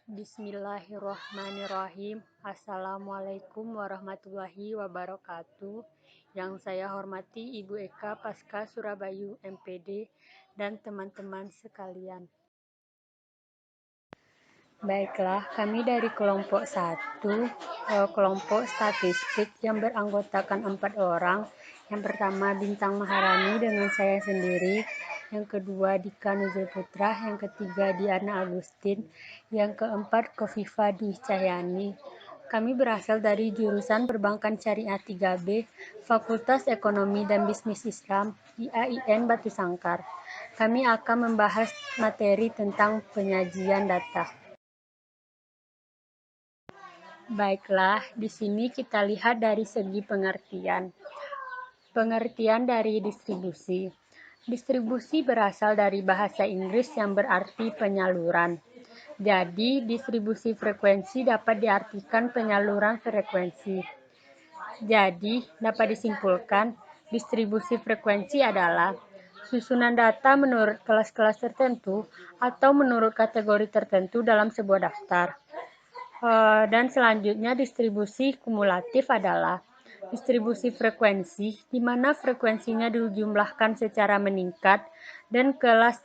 Bismillahirrohmanirrohim. Assalamualaikum warahmatullahi wabarakatuh. Yang saya hormati Ibu Eka Pasca Surabayu MPD dan teman-teman sekalian. Baiklah, kami dari kelompok 1, kelompok statistik yang beranggotakan 4 orang. Yang pertama Bintang Maharani dengan saya sendiri, yang kedua Dika Nuzul Putra, yang ketiga Diana Agustin, yang keempat Kofifa Dwi Cahyani. Kami berasal dari jurusan Perbankan Syariah 3B, Fakultas Ekonomi dan Bisnis Islam, IAIN Batu Sangkar. Kami akan membahas materi tentang penyajian data. Baiklah, di sini kita lihat dari segi pengertian. Pengertian dari distribusi. Distribusi berasal dari bahasa Inggris yang berarti penyaluran. Jadi, distribusi frekuensi dapat diartikan penyaluran frekuensi. Jadi, dapat disimpulkan, distribusi frekuensi adalah susunan data menurut kelas-kelas tertentu atau menurut kategori tertentu dalam sebuah daftar. Dan selanjutnya distribusi kumulatif adalah distribusi frekuensi di mana frekuensinya dijumlahkan secara meningkat dan kelas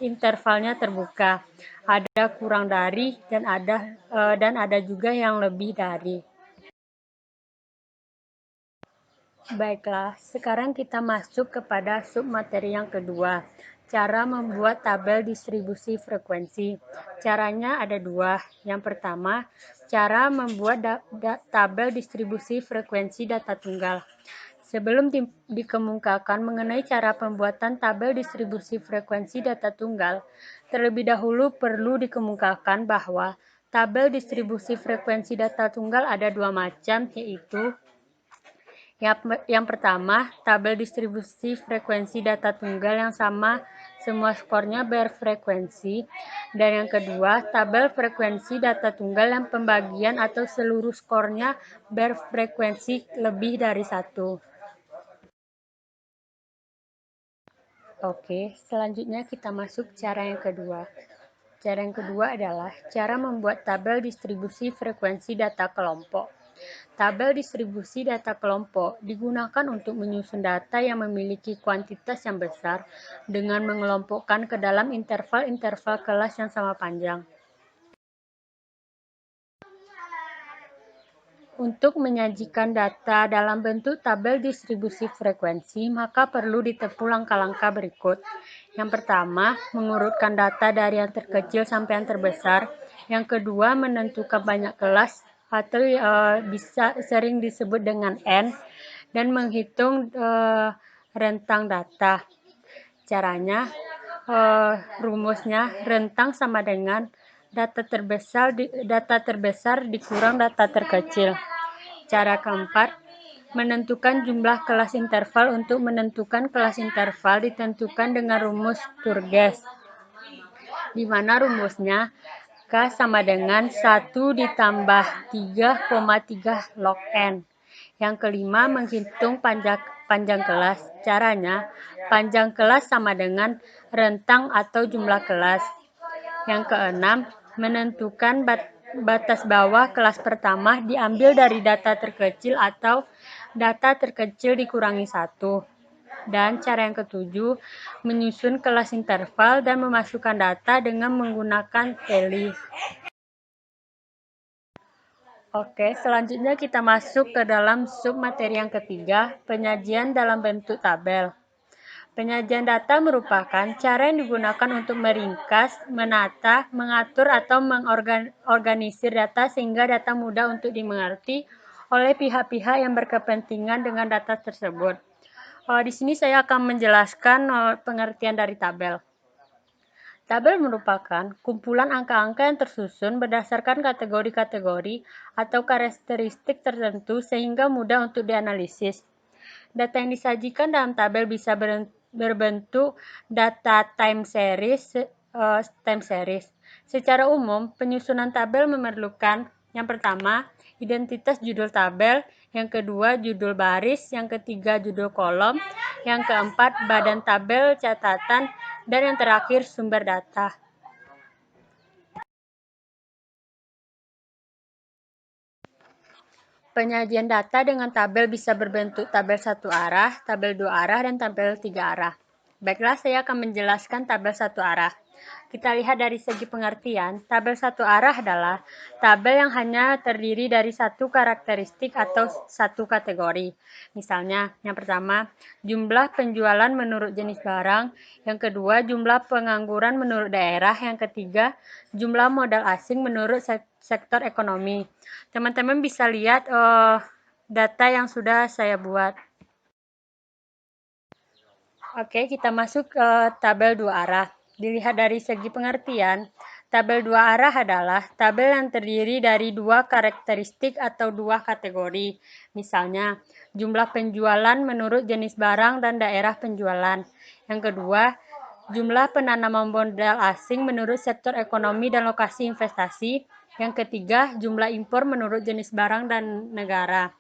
intervalnya terbuka. Ada kurang dari dan ada juga yang lebih dari. Baiklah, sekarang kita masuk kepada submateri yang kedua. Cara membuat tabel distribusi frekuensi. Caranya ada dua. Yang pertama, cara membuat tabel distribusi frekuensi data tunggal. Sebelum dikemukakan mengenai cara pembuatan tabel distribusi frekuensi data tunggal, terlebih dahulu perlu dikemukakan bahwa tabel distribusi frekuensi data tunggal ada dua macam, yaitu yang pertama, tabel distribusi frekuensi data tunggal yang sama semua skornya berfrekuensi. Dan yang kedua, tabel frekuensi data tunggal yang pembagian atau seluruh skornya berfrekuensi lebih dari 1. Oke, selanjutnya kita masuk cara yang kedua. Cara yang kedua adalah cara membuat tabel distribusi frekuensi data kelompok. Tabel distribusi data kelompok digunakan untuk menyusun data yang memiliki kuantitas yang besar dengan mengelompokkan ke dalam interval-interval kelas yang sama panjang. Untuk menyajikan data dalam bentuk tabel distribusi frekuensi, maka perlu ditempuh langkah-langkah berikut. Yang pertama, mengurutkan data dari yang terkecil sampai yang terbesar. Yang kedua, menentukan banyak kelas atau bisa sering disebut dengan N, dan menghitung rentang data. Caranya, rumusnya rentang sama dengan data terbesar dikurang data terkecil. Cara keempat, menentukan jumlah kelas interval. Untuk menentukan kelas interval ditentukan dengan rumus Sturges, di mana rumusnya K sama dengan 1 ditambah 3,3 log N. Yang kelima, menghitung panjang kelas. Caranya, panjang kelas sama dengan rentang atau jumlah kelas. Yang keenam, menentukan batas bawah kelas pertama diambil dari data terkecil atau data terkecil dikurangi 1. Dan cara yang ketujuh, menyusun kelas interval dan memasukkan data dengan menggunakan tally. Oke, selanjutnya kita masuk ke dalam submateri yang ketiga, penyajian dalam bentuk tabel. Penyajian data merupakan cara yang digunakan untuk meringkas, menata, mengatur, atau mengorganisir data sehingga data mudah untuk dimengerti oleh pihak-pihak yang berkepentingan dengan data tersebut. Di sini saya akan menjelaskan pengertian dari tabel. Tabel merupakan kumpulan angka-angka yang tersusun berdasarkan kategori-kategori atau karakteristik tertentu sehingga mudah untuk dianalisis. Data yang disajikan dalam tabel bisa berbentuk data time series. Secara umum, penyusunan tabel memerlukan yang pertama, identitas judul tabel, yang kedua, judul baris, yang ketiga, judul kolom, yang keempat, badan tabel, catatan, dan yang terakhir, sumber data. Penyajian data dengan tabel bisa berbentuk tabel satu arah, tabel dua arah, dan tabel tiga arah. Baiklah, saya akan menjelaskan tabel satu arah. Kita lihat dari segi pengertian, tabel satu arah adalah tabel yang hanya terdiri dari satu karakteristik atau satu kategori. Misalnya, yang pertama, jumlah penjualan menurut jenis barang, yang kedua, jumlah pengangguran menurut daerah, yang ketiga, jumlah modal asing menurut sektor ekonomi. Teman-teman bisa lihat data yang sudah saya buat. Oke, kita masuk ke tabel dua arah. Dilihat dari segi pengertian, tabel dua arah adalah tabel yang terdiri dari dua karakteristik atau dua kategori. Misalnya, jumlah penjualan menurut jenis barang dan daerah penjualan. Yang kedua, jumlah penanaman modal asing menurut sektor ekonomi dan lokasi investasi. Yang ketiga, jumlah impor menurut jenis barang dan negara.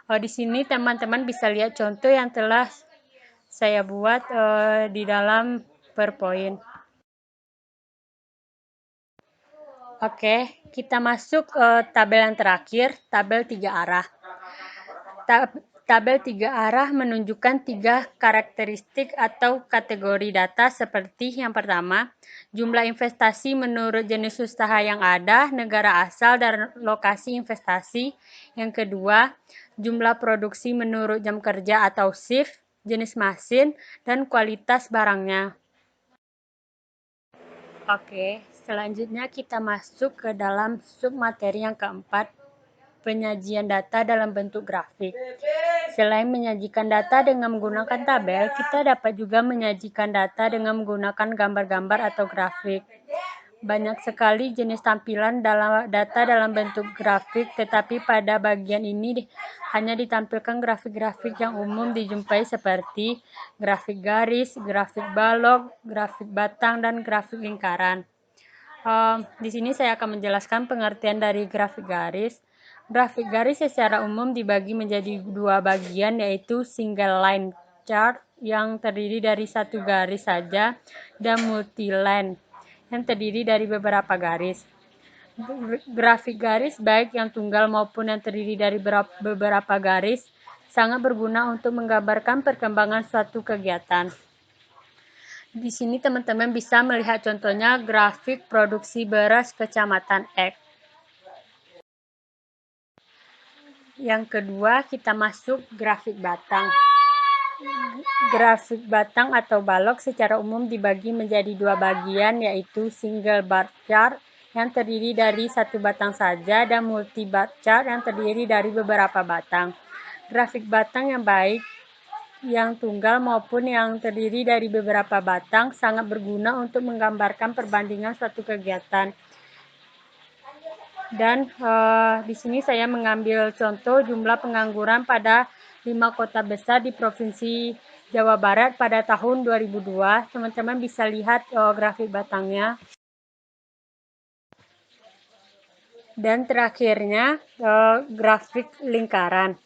Di sini teman-teman bisa lihat contoh yang telah saya buat di dalam PowerPoint. Oke, kita masuk ke tabel yang terakhir, tabel tiga arah. Tabel tiga arah menunjukkan tiga karakteristik atau kategori data seperti yang pertama, jumlah investasi menurut jenis usaha yang ada, negara asal, dan lokasi investasi. Yang kedua, jumlah produksi menurut jam kerja atau shift, jenis mesin, dan kualitas barangnya. Oke, selanjutnya kita masuk ke dalam submateri yang keempat, penyajian data dalam bentuk grafik. Selain menyajikan data dengan menggunakan tabel, kita dapat juga menyajikan data dengan menggunakan gambar-gambar atau grafik. Banyak sekali jenis tampilan data dalam bentuk grafik, tetapi pada bagian ini hanya ditampilkan grafik-grafik yang umum dijumpai seperti grafik garis, grafik balok, grafik batang, dan grafik lingkaran. Di sini saya akan menjelaskan pengertian dari grafik garis. Grafik garis secara umum dibagi menjadi dua bagian, yaitu single line chart yang terdiri dari satu garis saja dan multi-line yang terdiri dari beberapa garis. Grafik garis baik yang tunggal maupun yang terdiri dari beberapa garis sangat berguna untuk menggambarkan perkembangan suatu kegiatan. Di sini teman-teman bisa melihat contohnya grafik produksi beras Kecamatan X. Yang kedua, kita masuk grafik batang. Grafik batang atau balok secara umum dibagi menjadi dua bagian, yaitu single bar chart yang terdiri dari satu batang saja dan multi bar chart yang terdiri dari beberapa batang. Grafik batang yang baik yang tunggal maupun yang terdiri dari beberapa batang sangat berguna untuk menggambarkan perbandingan suatu kegiatan. Dan di sini saya mengambil contoh jumlah pengangguran pada 5 kota besar di Provinsi Jawa Barat pada tahun 2002. Teman-teman bisa lihat grafik batangnya. Dan terakhirnya grafik lingkaran.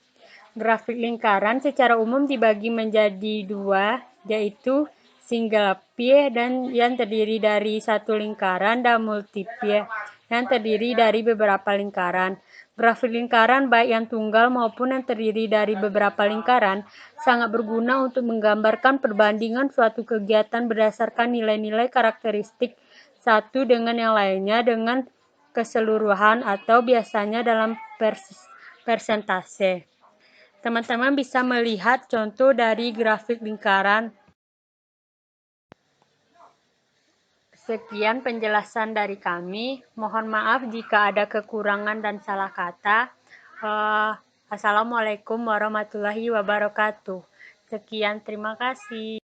Grafik lingkaran secara umum dibagi menjadi dua, yaitu single pie dan yang terdiri dari satu lingkaran dan multi pie yang terdiri dari beberapa lingkaran. Grafik lingkaran baik yang tunggal maupun yang terdiri dari beberapa lingkaran sangat berguna untuk menggambarkan perbandingan suatu kegiatan berdasarkan nilai-nilai karakteristik satu dengan yang lainnya dengan keseluruhan atau biasanya dalam persentase. Teman-teman bisa melihat contoh dari grafik lingkaran. Sekian penjelasan dari kami. Mohon maaf jika ada kekurangan dan salah kata. Assalamualaikum warahmatullahi wabarakatuh. Sekian, terima kasih.